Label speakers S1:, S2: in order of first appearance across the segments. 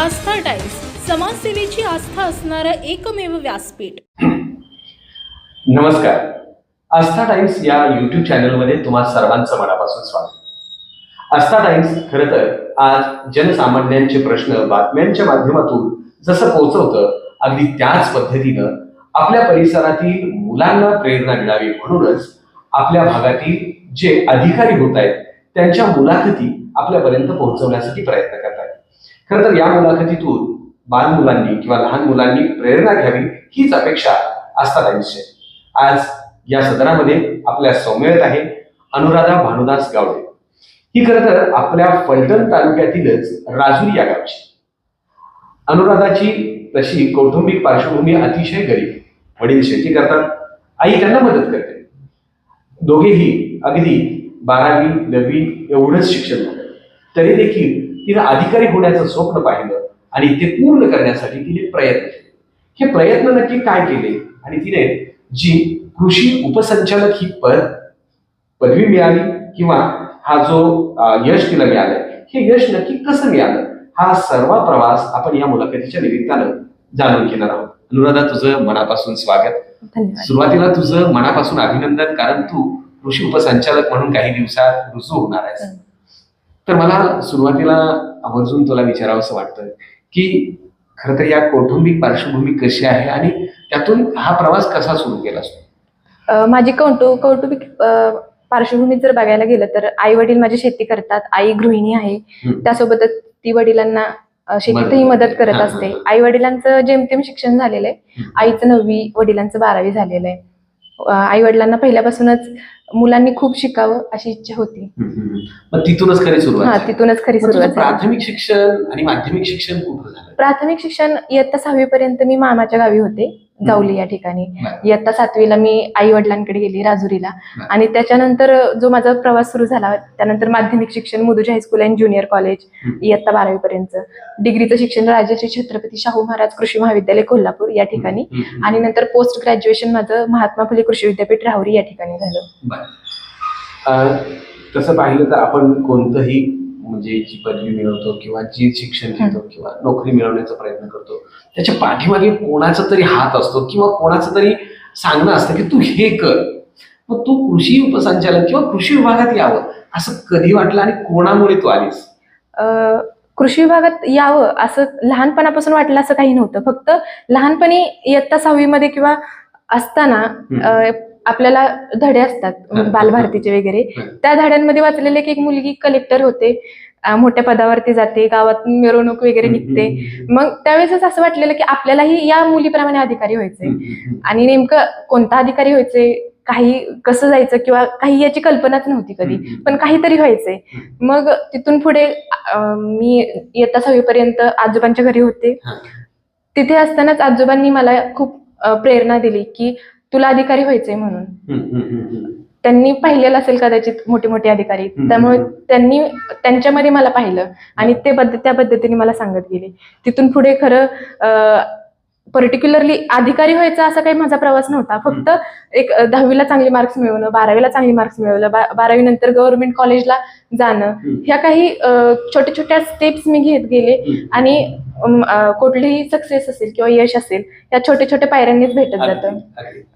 S1: आस्था times, समाजसेवेची आस्था असणारं एकमेव व्यासपीठ.
S2: नमस्कार. आस्था टाइम्स या यूट्यूब चॅनलमध्ये तुम्हा सर्वांचं मनापासून स्वागत. आस्था टाइम्स खरं तर आज जनसामान्यांचे प्रश्न बातम्यांच्या माध्यमातून जसं पोहोचवतं, अगदी त्याच पद्धतीनं आपल्या परिसरातील मुलांना प्रेरणा मिळावी म्हणूनच आपल्या भागातील जे अधिकारी होत आहेत त्यांच्या मुलाखती आपल्यापर्यंत पोहोचवण्यासाठी प्रयत्न करत आहेत. खरं तर या मुलाखतीतून बालमुलांनी किंवा लहान मुलांनी प्रेरणा घ्यावी हीच अपेक्षा आस्था टाइम्सची. आज या सदरामध्ये आपल्या सौम्यत आहे अनुराधा भानुदास गावडे. ही खरं तर आपल्या फलटण तालुक्यातीलच राजुरी या गावची. अनुराधाची तशी कौटुंबिक पार्श्वभूमी अतिशय गरीब. वडील शेती करतात, आई त्यांना मदत करते. दोघेही अगदी 12वी 9वी एवढंच शिक्षण झालं, तरी देखील तिने अधिकारी होण्याचं स्वप्न पाहिलं आणि ते पूर्ण करण्यासाठी तिने प्रयत्न केले. हे प्रयत्न नक्की काय केले आणि तिने जी कृषी उपसंचालक ही पदवी मिळाली किंवा हा जो यश तिला मिळालं, हे यश नक्की कसं मिळालं, हा सर्व प्रवास आपण या मुलाखतीच्या निमित्तानं जाणून घेणार आहोत. अनुराधा, तुझं मनापासून स्वागत. सुरुवातीला तुझं मनापासून अभिनंदन, कारण तू कृषी उपसंचालक म्हणून काही दिवसात रुजू होणार आहेस. तर मला सुरुवातीला आवर्जून तुला विचारावंसं वाटतं की खरं तर या कौटुंबिक पार्श्वभूमी कशी आहे आणि त्यातून हा प्रवास कसा सुरू केला?
S3: माझी कौटुंबिक पार्श्वभूमी जर बघायला गेलं तर आई वडील माझी शेती करतात. आई गृहिणी आहे, त्यासोबतच ती वडिलांना शेतीतही मदत करत असते. आई वडिलांचं जेमतेम शिक्षण झालेलं आहे. आईचं 9वी, वडिलांचं 12वी झालेलं आहे. आई वडिलांना पहिल्यापासूनच मुलांनी खूप शिकावं अशी इच्छा होती.
S2: तिथूनच खरी सुरुवात.
S3: तिथूनच खरी सुरुवात.
S2: प्राथमिक शिक्षण आणि माध्यमिक शिक्षण कुठं झालं?
S3: प्राथमिक शिक्षण इयत्ता 6वी पर्यंत मी मामाच्या गावी होते, जावली या ठिकाणी. इयत्ता 7वीला मी आई वडिलांकडे गेली राजुरीला. आणि त्याच्यानंतर जो माझा प्रवास सुरू झाला, त्यानंतर माध्यमिक शिक्षण मुदुजा हायस्कूल अँड ज्युनियर कॉलेज इयत्ता 12वी पर्यंत. डिग्रीचं शिक्षण राजश्री छत्रपती शाहू महाराज कृषी महाविद्यालय कोल्हापूर या ठिकाणी. आणि नंतर पोस्ट ग्रॅज्युएशन माझं महात्मा फुले कृषी विद्यापीठ राहुरी या ठिकाणी झालं.
S2: तसं पाहिलं तर आपण कोणतंही म्हणजे जी पदवी मिळवतो किंवा जी शिक्षण घेतो किंवा नोकरी मिळवण्याचा प्रयत्न करतो, त्याच्या पाठीमागे कोणाचा तरी हात असतो किंवा कोणाचं तरी सांगणं असतं की तू हे कर. मग तू कृषी उपसंचालक किंवा कृषी विभागात यावं असं कधी वाटलं आणि कोणामुळे तू आलीस?
S3: कृषी विभागात यावं असं लहानपणापासून वाटलं असं काही नव्हतं. फक्त लहानपणी इयत्ता 6वी मध्ये किंवा असताना आपल्याला धडे असतात बालभारतीचे वगैरे, त्या धड्यांमध्ये वाचलेले की एक मुलगी कलेक्टर होते, मोठ्या पदावरती जाते, गावात मिरवणूक वगैरे निघते. मग त्यावेळेस असं वाटलेलं की आपल्यालाही या मुलीप्रमाणे अधिकारी व्हायचंय. आणि नेमकं कोणता अधिकारी व्हायचंय, काही कसं जायचं किंवा काही याची कल्पनाच नव्हती कधी, पण काहीतरी व्हायचंय. मग तिथून पुढे मी इयत्ता 6वी पर्यंत आजोबांच्या घरी होते. तिथे असतानाच आजोबांनी मला खूप प्रेरणा दिली की तुला अधिकारी व्हायचंय म्हणून. त्यांनी पाहिलेलं असेल कदाचित मोठे मोठे अधिकारी, त्यामुळे त्यांनी त्यांच्यामध्ये मला पाहिलं आणि त्या पद्धतीने मला सांगत गेले. तिथून पुढे खरं पर्टिक्युलरली अधिकारी व्हायचा असा काही माझा प्रवास नव्हता. फक्त एक 10वीला चांगले मार्क्स मिळवणं, 12वीला चांगली मार्क्स मिळवलं, 12वी नंतर गव्हर्नमेंट कॉलेजला जाणं, ह्या काही छोट्या छोट्या स्टेप्स मी घेत गेले. आणि कुठलीही सक्सेस असेल किंवा यश असेल, या छोट्या छोट्या पायऱ्यांनीच भेटत जातं.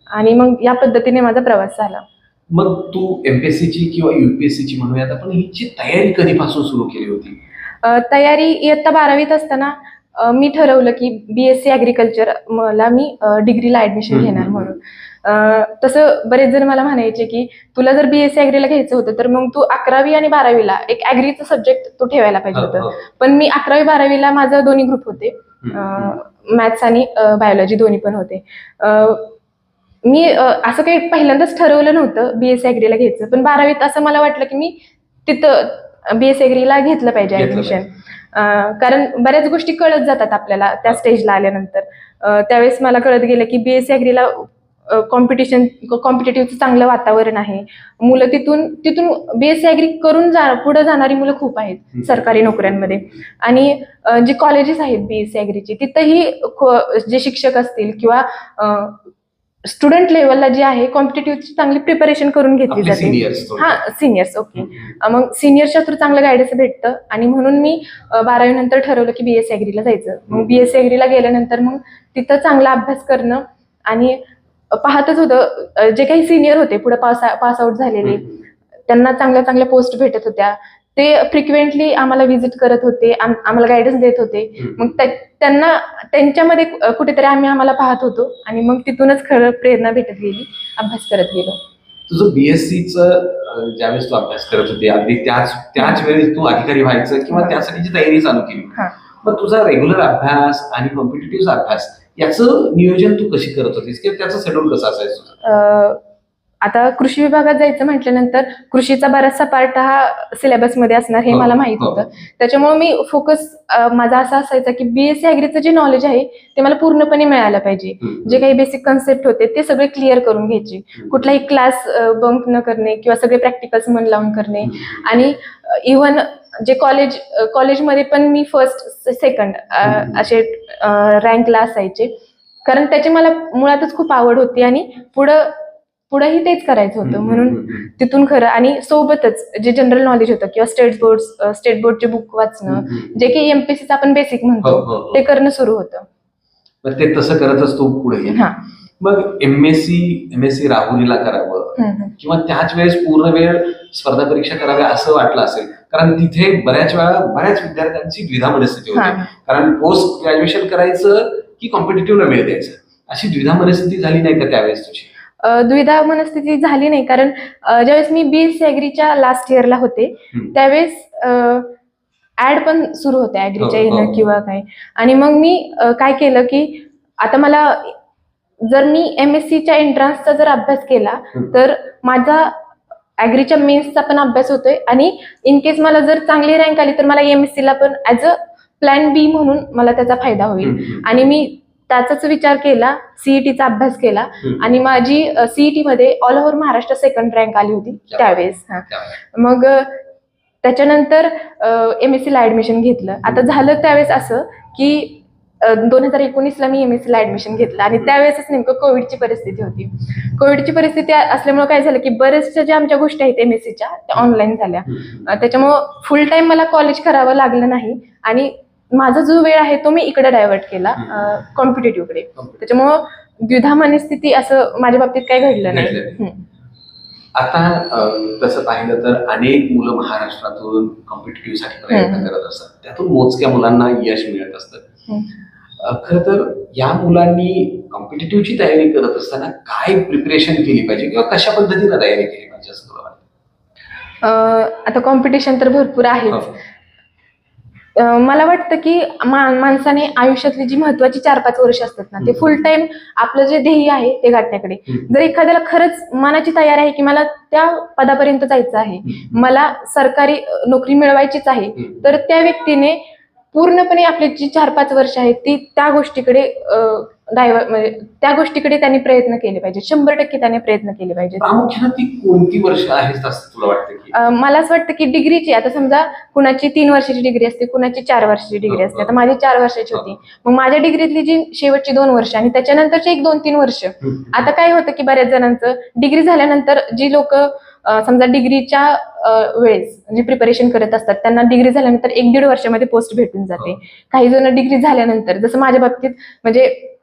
S3: आणि मग या पद्धतीने माझा प्रवास झाला.
S2: मग तू एमपीएससीची किंवा युपीएससीची म्हणूयात आपण, हिची तयारी कधीपासून सुरू केली होती?
S3: तयारी इयत्ता 12वीत असताना मी ठरवलं की BSc ऍग्रिकल्चर मला मी डिग्रीला ऍडमिशन घेणार म्हणून. तसं बरेच जण मला म्हणायचे की तुला जर BSc ऍग्रीला घ्यायचं होतं तर मग तू 11वी आणि 12वीला एक ऍग्रीचं सब्जेक्ट तू ठेवायला पाहिजे होतं. पण मी 11वी 12वीला माझं दोन्ही ग्रुप होते, मॅथ्स आणि बायोलॉजी दोन्ही पण होते. मी असं काही पहिल्यांदाच ठरवलं नव्हतं BSc ऍग्रीला घ्यायचं, पण 12वीत असं मला वाटलं की मी तिथं BSc ऍग्रीला घेतलं पाहिजे ऍडमिशन. कारण बऱ्याच गोष्टी कळत जातात आपल्याला त्या स्टेजला आल्यानंतर. त्यावेळेस मला कळत गेलं की BSc ऍग्रीला कॉम्पिटेटिव्हचं चांगलं वातावरण आहे. मुलं तिथून BSc ऍग्री करून पुढे जाणारी मुलं खूप आहेत सरकारी नोकऱ्यांमध्ये. आणि जे कॉलेजेस आहेत BSc ऍग्रीची, तिथंही जे शिक्षक असतील किंवा स्टुडंट लेवलला जी आहे कॉम्पिटेटिव्हची चांगली प्रिपरेशन करून घेतली
S2: आपले
S3: जाते.
S2: सिनियर्स
S3: हा, सिनियर्स. ओके. मग सिनियरच्या थ्रू चांगलं गायडन्स भेटतं आणि म्हणून मी 12वी नंतर ठरवलं की बीएससी ऍग्रीला जायचं. मग बीएससी ऍग्रीला गेल्यानंतर मग तिथं चांगला अभ्यास करणं आणि पाहतच होतं जे काही सिनियर होते पुढे पास आउट झालेले त्यांना चांगल्या चांगल्या पोस्ट भेटत होत्या. ते फ्रिक्वेंटली आम्हाला व्हिजिट करत होते, आम्हाला गायडन्स देत होते. मग त्यांना त्यांच्यामध्ये कुठेतरी आम्हाला पाहत होतो आणि मग तिथूनच खरं प्रेरणा भेटत गेली, अभ्यास करत गेलो.
S2: तुझं बीएससीचं ज्यावेळेस तू अभ्यास करत होती अगदी त्याच वेळेस तू अधिकारी व्हायचं किंवा त्यासाठीची तयारी चालू केली, मग तुझा रेग्युलर अभ्यास आणि कॉम्पिटेटिव्ह अभ्यास याचं नियोजन तू कशी करत होतीस किंवा त्याचं शेड्यूल कसं असायचं?
S3: आता कृषी विभागात जायचं म्हटल्यानंतर कृषीचा बराचसा पार्ट हा सिलेबसमध्ये असणार हे मला माहित होतं. त्याच्यामुळे मी फोकस माझा असा असायचा की बीएससी ऍग्रीचं जे नॉलेज आहे ते मला पूर्णपणे मिळालं पाहिजे. जे काही बेसिक कन्सेप्ट होते ते सगळे क्लिअर करून घ्यायचे. कुठलाही क्लास बंक न करणे किंवा सगळे प्रॅक्टिकल्स मन लावून करणे. आणि इव्हन जे कॉलेजमध्ये पण मी फर्स्ट सेकंड असे रँकला असायचे, कारण त्याची मला मुळातच खूप आवड होती आणि पुढेही तेच करायचं होतं. म्हणून तिथून खरं आणि सोबतच जे जनरल नॉलेज होतं किंवा स्टेट बोर्डचे बुक वाचणं, जे काही एमपीएससीचं आपण बेसिक म्हणतो ते करणं सुरू होतं.
S2: ते तसं करतच तू पुढे गेली. मग एमएससी राहुरीला करावं किंवा त्याच वेळेस पूर्ण वेळ स्पर्धा परीक्षा कराव्या असं वाटलं असेल, कारण तिथे बऱ्याच विद्यार्थ्यांची द्विधा मनस्थिती होती. कारण पोस्ट ग्रॅज्युएशन करायचं की कॉम्पिटेटिव्हला वेळ द्यायचं अशी द्विधा मनस्थिती झाली नाही का त्यावेळेस तुझी?
S3: द्विधा मनस्थिती झाली नाही, कारण ज्यावेळेस मी बीएससी ऍग्रीच्या लास्ट इयरला होते त्यावेळेस ऍड पण सुरू होते ऍग्रीच्या येणं किंवा काय. आणि मग मी काय केलं की आता मला जर मी एमएससीच्या एंट्रन्सचा जर अभ्यास केला तर माझा ऍग्रीच्या मेन्सचा पण अभ्यास होतोय आणि इन केस मला जर चांगली रँक आली तर मला एमएससीला पण ऍज अ प्लॅन बी म्हणून मला त्याचा फायदा होईल. आणि मी त्याचाच विचार केला, सीईटीचा अभ्यास केला आणि माझी सीईटी मध्ये all over Maharashtra second rank आली होती त्यावेळेस. मग त्याच्यानंतर एमएससीला ऍडमिशन घेतलं. आता झालं त्यावेळेस असं की 2019ला मी एमएससीला ऍडमिशन घेतलं आणि त्यावेळेसच नेमकं कोविडची परिस्थिती होती. कोविडची परिस्थिती असल्यामुळे काय झालं की बरेचशा ज्या आमच्या गोष्टी आहेत एमएससीच्या त्या ऑनलाईन झाल्या. त्याच्यामुळं फुल टाइम मला कॉलेज करावं लागलं नाही आणि माझा जो वेळ आहे तो मी इकडे डायव्हर्ट केला कॉम्पिटेटिव्हकडे. त्याच्यामुळं द्विधा मनस्थिती असं माझ्या बाबतीत काही घडलं नाही.
S2: आता तसं पाहिलं तर अनेक मुलं महाराष्ट्रातून कॉम्पिटेटिव्ह साठी प्रयत्न करत असतात, त्यातून मोजक्या मुलांना यश मिळत असतं. खरं तर या मुलांनी कॉम्पिटेटिव्हची तयारी करत असताना काय प्रिपरेशन केली पाहिजे किंवा कशा पद्धतीने तयारी केली पाहिजे असं तुला वाटतं?
S3: आता कॉम्पिटिशन तर भरपूर आहेच. मला वाटतं की माणसाने आयुष्यातली जी महत्वाची 4-5 वर्ष असतात ना ते फुल टाइम आपलं जे ध्येय आहे ते गाठण्याकडे. जर एखाद्याला खरंच मनाची तयारी आहे की मला त्या पदापर्यंत जायचं आहे, मला सरकारी नोकरी मिळवायचीच आहे, तर त्या व्यक्तीने पूर्णपणे आपली जी 4-5 वर्ष आहेत ती त्या गोष्टीकडे म्हणजे त्या गोष्टीकडे त्यांनी प्रयत्न केले पाहिजे. 100% त्याने प्रयत्न केले पाहिजे.
S2: प्रामुख्याने ती कोणती वर्ष आहेत असं तुला वाटतं की?
S3: मला असं वाटतं की डिग्रीची, आता समजा कुणाची 3 वर्षाची डिग्री असते, कुणाची 4 वर्षाची डिग्री असते. आता माझी 4 वर्षाची होती. मग माझ्या डिग्रीतली जी शेवटची 2 वर्ष आणि त्याच्यानंतरची 1-2-3 वर्ष. आता काय होतं की बऱ्याच जणांचं डिग्री झाल्यानंतर जी लोक समजा डिग्रीच्या वेळेस जे प्रिपरेशन करत असतात त्यांना डिग्री झाल्यानंतर 1-1.5 वर्षामध्ये पोस्ट भेटून जाते. काही जण डिग्री झाल्यानंतर, जसं माझ्या बाबतीत म्हणजे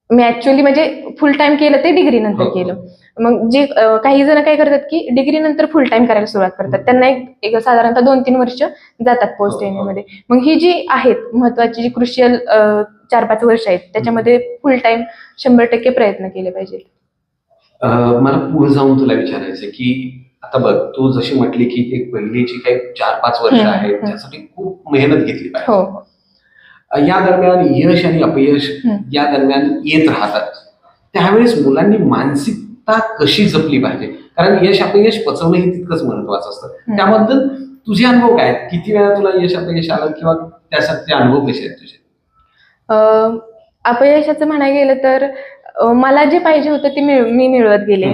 S3: मी ऍक्च्युअली म्हणजे फुल टाइम केलं ते डिग्री नंतर केलं. मग जे काही जण काय करतात की डिग्री नंतर फुल टाइम करायला सुरुवात करतात, त्यांना एक साधारणतः 2-3 वर्ष जातात पोस्ट येण्यामध्ये. मग ही जी आहेत महत्वाची जी क्रुशियल 4-5 वर्ष आहेत त्याच्यामध्ये फुल टाइम 100% प्रयत्न केले पाहिजेत.
S2: मला पुढे जाऊन तुला विचारायचं की आता बघ तू जशी म्हटली की एक पहिलीची काही 4-5 वर्ष आहेत त्यासाठी खूप मेहनत घेतली पाहिजे. या दरम्यान यश आणि अपयश या दरम्यान येत राहतात, त्यावेळेस मुलांनी मानसिकता कशी जपली पाहिजे? कारण यश अपयश पचवणं हे तितकंच महत्वाचं असतं. त्याबद्दल तुझे अनुभव काय आहेत? किती वेळा तुला यश अपयश आलं किंवा त्यासाठी अनुभव कसे आहेत तुझे?
S3: अपयशाचं म्हणायला गेलं तर मला जे पाहिजे होतं ते मी मिळवत गेले.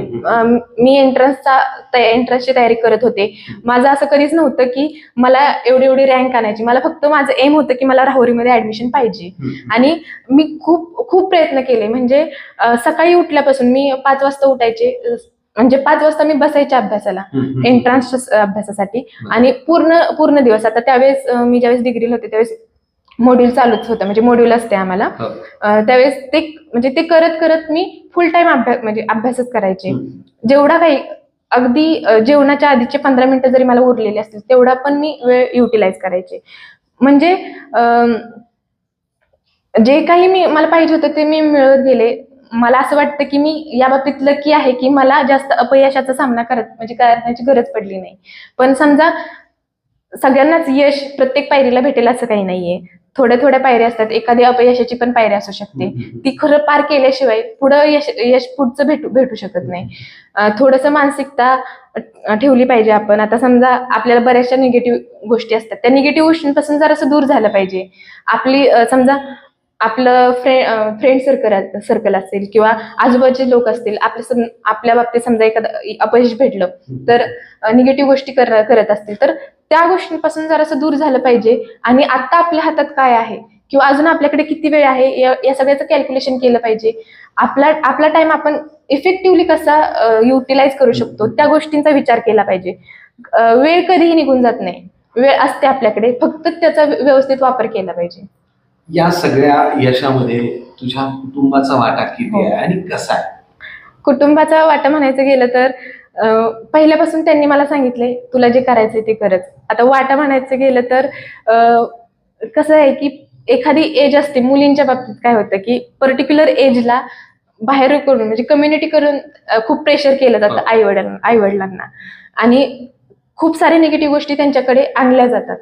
S3: मी एंट्रन्सची तयारी करत होते. माझं असं कधीच नव्हतं की मला एवढी रँक आणायची. मला फक्त माझं एम होतं की मला राहुरीमध्ये ऍडमिशन पाहिजे. आणि मी खूप खूप प्रयत्न केले. म्हणजे सकाळी उठल्यापासून मी 5 वाजता उठायचे. म्हणजे 5 वाजता मी बसायचे अभ्यासाला, एंट्रन्स अभ्यासासाठी. आणि पूर्ण दिवस, आता त्यावेळेस मी ज्यावेळेस डिग्रीला होते त्यावेळेस मॉड्यूल चालूच होतं, म्हणजे मॉड्यूल असते आम्हाला. त्यावेळेस ते करत करत मी फुल टाइम अभ्यासच करायचे. जेवढा काही अगदी जेवणाच्या आधीचे 15 मिनिटं जरी मला उरलेले असतील तेवढा पण मी वेळ युटिलाइज करायचे. म्हणजे जे काही मला पाहिजे होतं ते मी मिळवत गेले. मला असं वाटतं की मी या बाबतीत लकी आहे की मला जास्त अपयशाचा सामना करण्याची गरज पडली नाही. पण समजा सगळ्यांनाच यश प्रत्येक पायरीला भेटेल असं काही नाहीये. थोड्या पायऱ्या असतात. एखादी अपयशाची पण पायरी असू शकते. ती खरं पार केल्याशिवाय पुढं यश पुढचं भेटू शकत नाही. थोडंसं मानसिकता ठेवली पाहिजे आपण. आता समजा आपल्याला बऱ्याचशा निगेटिव्ह गोष्टी असतात, त्या निगेटिव्ह गोष्टींपासून जरासं दूर झालं पाहिजे. आपली समजा आपलं फ्रेंड सर्कल असेल किंवा आजूबाजूचे लोक असतील, आपल्या बाबतीत समजा एखादं अपयश भेटलं तर निगेटिव्ह गोष्टी करत असतील तर त्या गोष्टींपासून जरासं दूर झालं पाहिजे. आणि आता आपल्या हातात काय आहे किंवा अजून आपल्याकडे किती वेळ आहे या सगळ्याचं कॅल्क्युलेशन केलं पाहिजे. आपला टाइम आपण इफेक्टिव्हली कसा युटिलाइज करू शकतो त्या गोष्टींचा विचार केला पाहिजे. वेळ कधीही निघून जात नाही. वेळ असते आपल्याकडे, फक्त त्याचा व्यवस्थित वापर केला पाहिजे.
S2: या सगळ्या यशामध्ये तुझ्या कुटुंबाचा वाटा किती आहे आणि कसा आहे?
S3: कुटुंबाचा वाटा म्हणायचं गेलं तर पहिल्यापासून त्यांनी मला सांगितले तुला जे करायचंय ते करच. आता वाटा म्हणायचं गेलं तर कसं आहे की एखादी एज असते. मुलींच्या बाबतीत काय होतं की पर्टिक्युलर एजला बाहेर करून म्हणजे कम्युनिटी करून खूप प्रेशर केलं जातं आईवडिलांना. आणि खूप सारे निगेटिव्ह गोष्टी त्यांच्याकडे आणल्या जातात.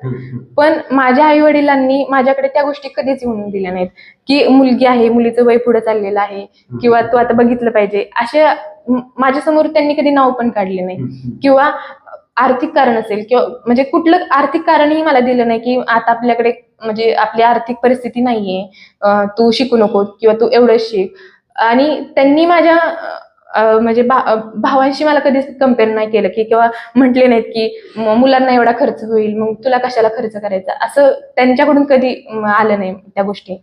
S3: पण माझ्या आई वडिलांनी माझ्याकडे त्या गोष्टी कधीच येऊन दिल्या नाहीत की मुलगी आहे, मुलीचं वय पुढे चाललेलं आहे किंवा तू आता बघितलं पाहिजे. असे माझ्यासमोर त्यांनी कधी नाव पण काढले नाही. किंवा आर्थिक कारण असेल किंवा म्हणजे कुठलं आर्थिक कारणही मला दिलं नाही की आता आपल्याकडे म्हणजे आपली आर्थिक परिस्थिती नाहीये, तू शिकू नको किंवा तू एवढंच शिक. आणि त्यांनी माझ्या म्हणजे भावांशी मला कधीच कम्पेअर नाही केलं की किंवा म्हटले नाहीत की मुलांना एवढा खर्च होईल मग तुला कशाला खर्च करायचा, असं त्यांच्याकडून कधी आलं नाही त्या गोष्टी.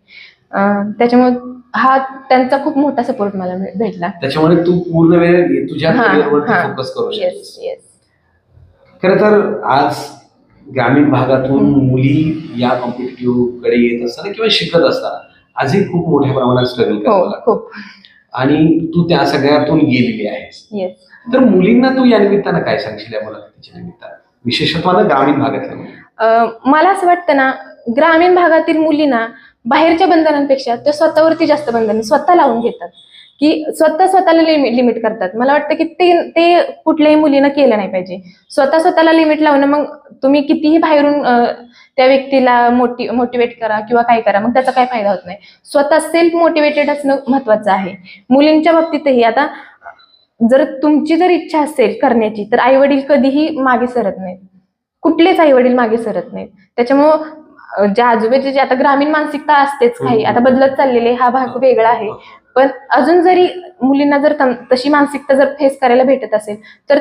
S3: त्याच्यामुळे हा त्यांचा खूप मोठा सपोर्ट मला भेटला.
S2: त्याच्यामुळे तू पूर्ण वेळ तुझ्या करिअरवरती फोकस करू शकतेस.
S3: येस.
S2: खरं तर आज ग्रामीण भागातून मुली या कॉम्पिटिटिव्ह कडे येत असताना किंवा शिकत असताना आजही खूप मोठ्या प्रमाणात स्ट्रगल करावं लागतं.
S3: खूप.
S2: आणि तू त्या सगळ्यातून गेलेली आहेस.
S3: येस.
S2: तर मुलींना तू या निमित्तानं काय सांगशील या मुलाखतीच्या निमित्तानं, विशेषतः ग्रामीण भागातल्या?
S3: मला असं वाटतं ना, ग्रामीण भागातील मुलींना बाहेरच्या बंधनांपेक्षा ते स्वतःवरती जास्त बंधन स्वतः लावून घेतात की स्वतःला लिमिट करतात. मला वाटतं की ते कुठल्याही मुलीनं केलं नाही पाहिजे. स्वतःला लिमिट लावणं, मग तुम्ही कितीही बाहेरून त्या व्यक्तीला मोटिवेट करा किंवा काय करा, मग त्याचा काय फायदा होत नाही. स्वतः सेल्फ मोटिवेटेड असणं महत्वाचं आहे. मुलींच्या बाबतीतही आता जर तुमची जर इच्छा असेल करण्याची तर आई वडील कधीही मागे सरत नाहीत. कुठलेच आई वडील मागे सरत नाहीत. त्याच्यामुळं ज्या आजूबाजूची आता ग्रामीण मानसिकता असतेच, काही आता बदलत चाललेले, हा भाग वेगळा आहे. पण अजून जरी मुलींना जर तशी मानसिकता जर फेस करायला भेटत असेल तर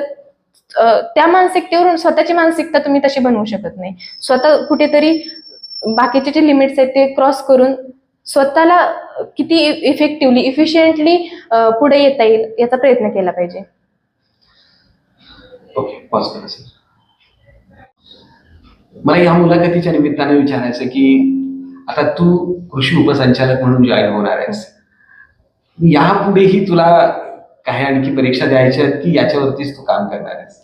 S3: त्या मानसिकतेवरून स्वतःची मानसिकता तुम्ही तशी बनवू शकत नाही. स्वतः कुठेतरी बाकीचे जे लिमिट्स आहेत ते क्रॉस करून स्वतःला किती इफेक्टिव्हली इफिशियंटली पुढे येता येईल याचा प्रयत्न केला पाहिजे.
S2: ओके, पॉज करा सर. मला या मुलाखतीच्या निमित्तानं विचारायचं की आता तू कृषी उपसंचालक म्हणून जॉईन होणार आहेस. यापुढेही तुला काही आणखी परीक्षा द्यायच्या आहेत की याच्यावरतीच तू काम करणार आहेस?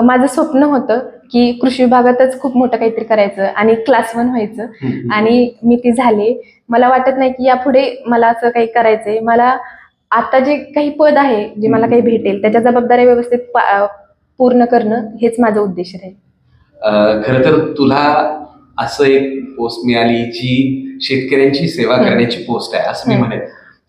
S3: माझं स्वप्न होतं की कृषी विभागातच खूप मोठं काहीतरी करायचं आणि क्लास 1 व्हायचं, आणि मी ती झाले. मला वाटत नाही की यापुढे मला असं काही करायचंय. मला आता जे काही पद आहे, जे मला काही भेटेल त्याच्या जबाबदाऱ्या व्यवस्थित पूर्ण करणं हेच माझं उद्देश राहील.
S2: खरं तर तुला असं एक पोस्ट मिळाली जी शेतकऱ्यांची सेवा करण्याची पोस्ट आहे असं मी म्हणेन.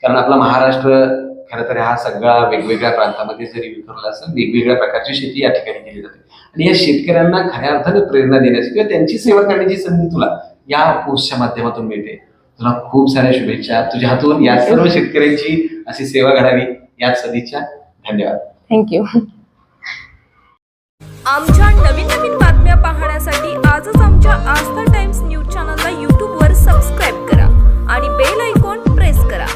S2: कारण आपला महाराष्ट्र खरं तर हा सगळा वेगवेगळ्या प्रांतामध्ये जरी विखरला असं वेगवेगळ्या प्रकारची शेती या ठिकाणी केली जाते. आणि या शेतकऱ्यांना खऱ्या अर्थाने प्रेरणा देण्याची किंवा त्यांची सेवा करण्याची संधी तुला या पोस्टच्या माध्यमातून मिळते. तुला खूप साऱ्या शुभेच्छा. तुझ्या हातून या सर्व शेतकऱ्यांची अशी सेवा घडावी याच सदिच्छा. धन्यवाद.
S3: थँक्यू.
S4: आमच्या नवीन नवीन बातम्या पाहण्यासाठी आजच आमच्या आस्था टाइम्स न्यूज चॅनलला यूट्यूबवर सबस्क्राईब करा आणि बेल आयकॉन प्रेस करा.